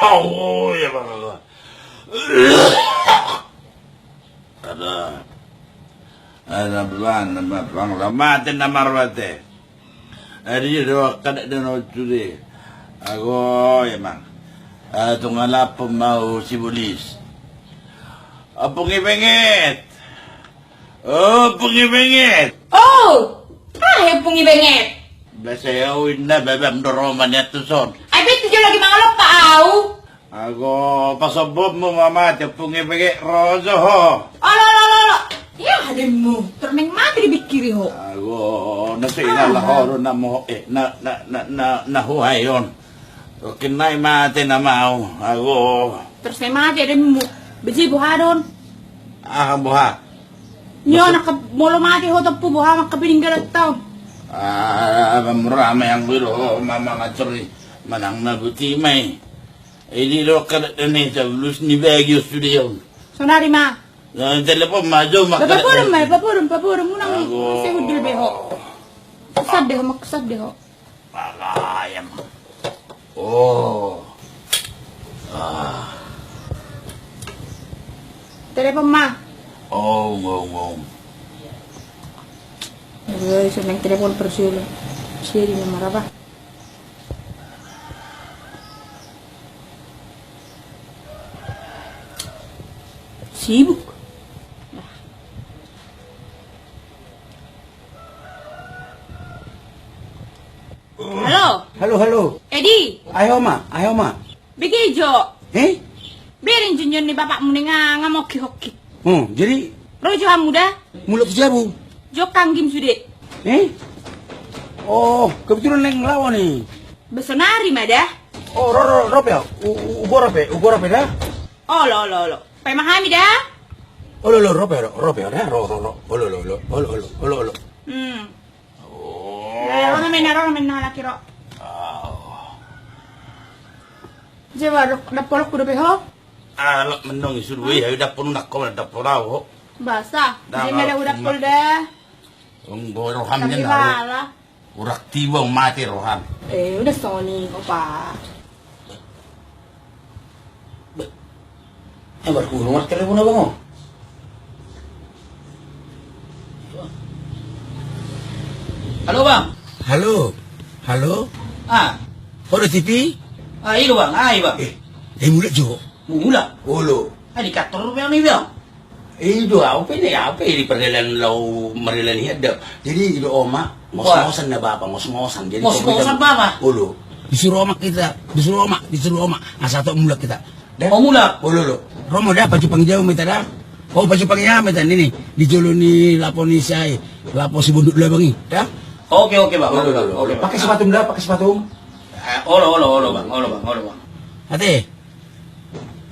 Oh ya bang. Ada bang ramate na marwate. Ari do kada no tude. Ago ya bang. Tungala mau si bulis. Apong ibengit. Oh, pungibengit. Oh, ay pungibengit. Basta yawin na bebem doroman ya tuson. Ay beto jo lagi mangalap pa au. Ago pasobob mo mama te pungibengit rozo ho. Ala. Ya hadem mo. Termeng mati dibikiri ho. Ago nasa inalahoro na mo na huhayon. Kinay mati na mau. Ago. Terus may mati adem mo. Biji buhadon. Buha. Nyo nakamolo mati ho tapu buha makapiningalat tao. Marami ang biro mama ngatsuri manang nabuti may. Hindi lo karat na sa lus ni Baguio Studio. Sonari ma. Telepon majo makarat. Papurum munang si hudil beho. Maksad deho. Ayam. Oh. Telepon ma. Oh. Ay, senang telepon persiulan. Siya di marah ba? Sibuk. Halo. Edi. Ayaw ma. Bigi Jo. Biarin junjun ni bapakmu ni ngamoki-hoki. Jadi Rojo muda. mulut siabu. Jo kanggim sude. Oh, kebetulan yang lawan nih. Besonari mada. Oh, rope ya? Ugo rope dah? Oh lo. Pai mahami dah. Oh, rope dah? Oh, lo. Rona mena laki ro. Jawa dapolok kudu beho. Lo menong isuru ya udah pun nak kau dapur rawo. Basa. Jadi mera udah pol dah. Unggo roham Tapi nya bala. urak tiba mati roham. Udah Sony kok pak. Baru nomor telepon abang oh. Halo bang. Halo. Kau ada TV? Iya bang, bang. Mulut jo. Mula. Olo. Di kantor bang nih bang. Itu apa ini perjalanan lau merilan hidup. Jadi itu oma ngos-ngosan na bapak, ngos-ngosan. Jadi Ngos-ngosan bapak? Olo. Disuruh oma. Asal mulak kita. Oh mula. Olo. Romo dah baju pangjau minta dah. Oh baju pangjau minta ini. Dijolo ni lapo ni saya. Lapo si bunduk lah bangi. Dah? Oke bang. Olo. Pakai sepatu dah, pakai sepatu. Olo bang. Hati.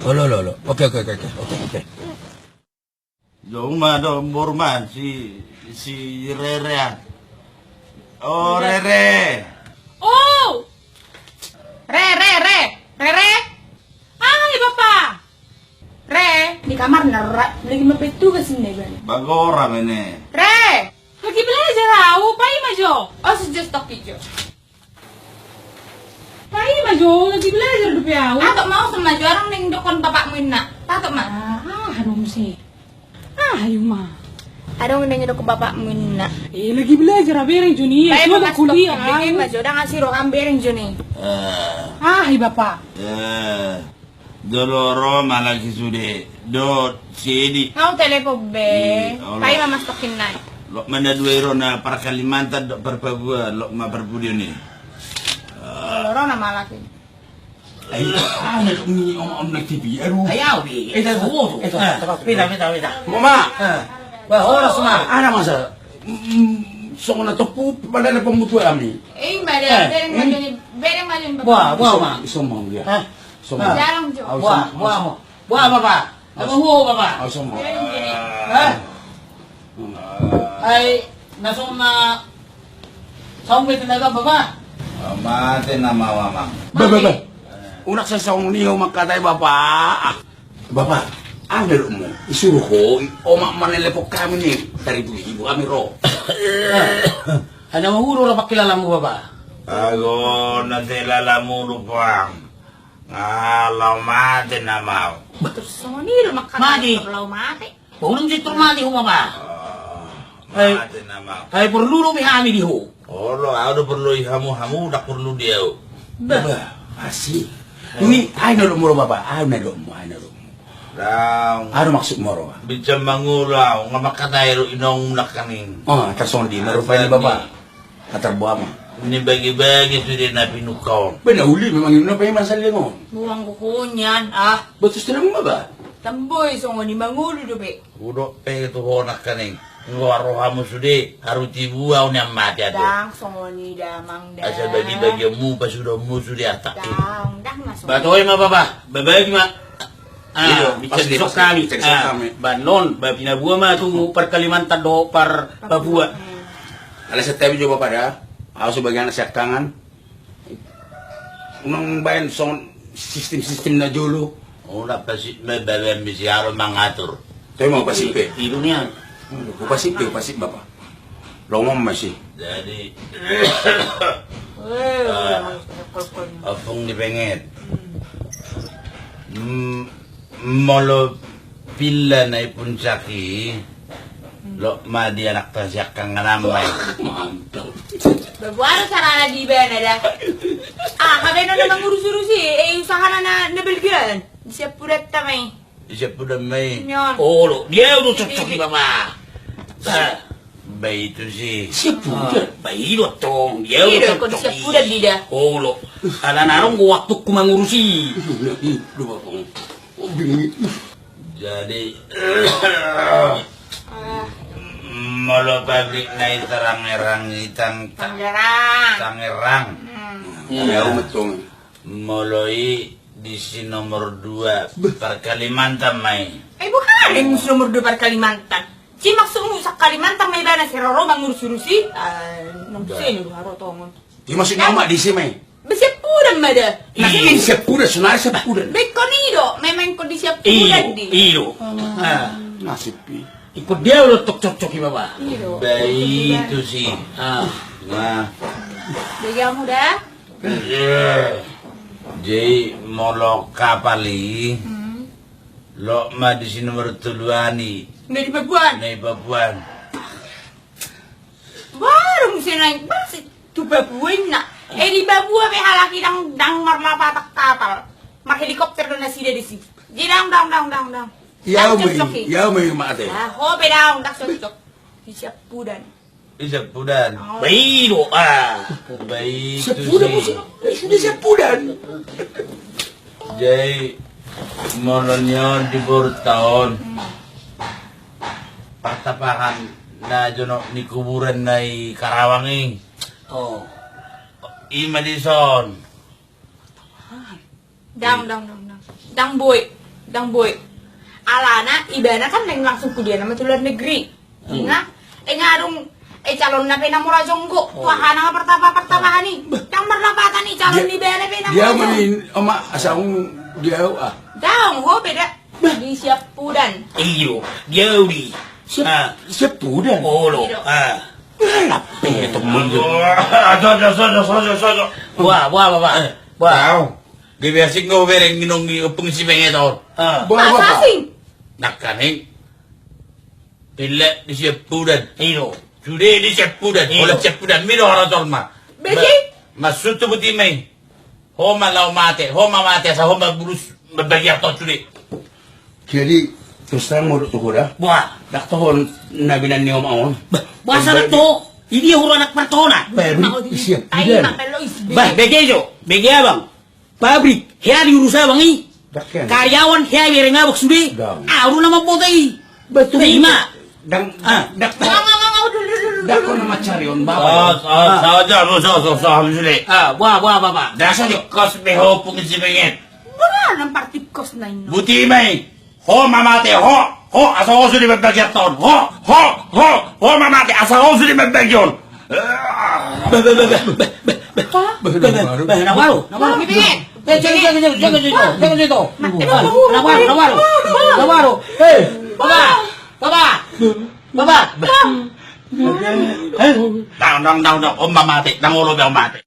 Olo. Oke. Doma do Burman si Rere. Oh Rere. Oh. Re. Ay bapak. Re, di kamar nerak lagi mapetu ke sini bang. Bagora ini. Re, lagi belajar aku, pai majo. Oh sejak stok hijau. Pai majo lagi belajar dupi aku. Tato mau sama majo orang neng dokon bapakmu ina. Tato mah. Hanum sih. Ayo mah. Ada yang neng dokon bapakmu ina. Lagi belajar bereng Juni. Pai Sudah mas kuliah. Bikin majo udah ngasih roham bereng Juni. Hai bapak. Doloro malaki sude. Do sidi. Kau telepon be. Allah. Pai mama stokin naik. Lo mana dua ero na per Kalimantan do per Papua lo ma per Pudio ni. Loro nama laki. Nak ni om nak TV. Aduh. Ayaw bi. Pita. Mama. Wah oras mah. Ada masa. Songo na topu pada na pembutuh kami. Mbak bereng majo ni bapak. Buah mah. Somong dia. Somong. Jarang jo. Buah bapak. Ho bapak. Somong. Bereng Juni. Ay nasong na sawit talaga bapak. Mate na mama. Ba. Unak sa song niyo makatay bapak. Bapak, ada mo. Isuruh ko, omak manelepok kami nih dari ibu kami ro. Ano mahuro na pakilala mo baba? Ako nasilala mo lupang. Alaw mati na mau. Terus sonil Madi. makakalaw mati. Ulong di turmati ho baba. Mati na mau. Ay perlu mi hami di ho. Olo, ako perlu hamu-hamu, dak perlu dia. Baba, masih. Ini ano lo moro baba, ano lo mo. Daw, Ano maksud moro? bisa mangulaw, nga makatayro inong nakaning. Oh, tersong di merupai ni baba. Katarbuha mo. Ini bagi-bagi sudah na pinukaw. Benauli memang yun na pa yung masalia mo. Buang kukunyan. Ah, Betul sila mo baba? tamboy songo ni mangulo dobe. Udo pe tu ho nakaning. Ngwaro hamu sudah, haru tibuaw ni mati ada. Dang songo ni damang dang. Asa bagi-bagi mu pas sudah mu sudah tak. Dang masuk. Batoy ma baba. Babagi ma. Iyo, bicara pasti, sok pasti. kami. Bicara sok kami. Banon, babinabuha ma tu per Kalimantan do par Papua. Alas sa tabi jo baba dah. Ako sebagian nasa tangan. Unang bayan son sistem na jolo. Una pasi me bebe misiaro mangatur. Tayo mo pasipe. Ilo niyan. Pasip baba. Lomong masih. Jadi Eh, apong ni pengit. Molo pila na ipunsaki. Lo madi anak tasyak kang ngamay. Mantap. Babuara sarana di bena dah. Ah, kami na naman urus-urusi. Eh, usaha na nabelgian. Siap purat tamay. Isa po na may Nyon. Oh, dia udah cocok ni baba. bay itu si. Siapa? Bailo tong, dia Iya, udah kau cocok. siap purat di dah. Oh, lo. Ala narong gua waktu ku mangurusi. Lupa kong. Oh, bingi. Jadi Ah, molo pabrik na itarang-erang itang Tangerang. tangerang. Ya, umatong. Moloi di si nomor 2 per Kalimantan may. Eh, bukan yang nomor 2 per Kalimantan. Si maksudmu sa Kalimantan may bana si Roro mangurusi. Ah, nung sino haro tongon. Di masih nama di sini. Besiap puran mada. Ini siap kuda, senar siap kuda. Bekonido, memang kondisi siap puran di. Iyo. Nasib pi. Ikut dia udah cocok ni baba. Iyo. Bay itu si. Ah. Nah, Bagaimana dah? jadi molo kapali. Lo ma di si nomor 3 Nggak di Papuan. na ibabuan. Baru mesti naik bas tu Papuan na. Eh di Papua may halaki dang marlapatak kapal. Mar helikopter na sida di si. Di dang. Ya may mate. Ah, hobe dang cocok. Di siap pudan. Isa pudan. Bailo. Bay Siap itu kuda si. sudah siap kuda. Jadi molonyo di baru tahun. Patapakan na jono ni kuburan na Karawang eh. Oh. I Madison. Dang boy. Alana, ibana kan neng langsung kuliah nama luar negeri. Ingat, ngarung calon na pinamura jonggo. Wahana pertapa ni. Dang merlapatan ni calon ni bana Dia pinamura. manin oma asang dia ah. Dang, ho beda. Di siap pudan. Iyo. Dia uli. Siap kuda. Oh, lo. Lape itu mundur. Sojo. Wah, baba. Wah. Wow. Gibiasing ko bereng ginong pengisi pengetor. Bawa apa? Asasing. Nakaning. Pila di siap pudan. Iyo. Sudah di siap pudan. Iyo. Ola siap pudan. Mino harator ma. Besi? Masuk tu buti may. Homa lau mate. Homa mate sa homa burus. Babagyar to sudah. Jadi terus terang mau tuh kuda. Wah. Dak tahun nabinan ni om awon. Bahasa na to. Ini huro anak partona. Baru siap Ay, kuda. makalo isbi. Bah, begejo. Bege abang. Pabrik. Kaya diurusa bang i. Dakkan. Karyawan kaya bere ngabak sudi. Dang. Aru nama botai. Betul. Terima. Dang dak Dulu. dak ko nama cari on Ah, bawa. so sudah. Wah, baba. Dasa di kos beho pengisi penget. Wala nang party cost na ino. Buti may. Homa mate. Ho, asa ho sudah babagyar to. Ho mamate. Asa ho sudah babagyar. Nawaro. Bibingin. Jaga situ. Nawaro. Hey, baba. Daw, umamati. Nangulo ba umati?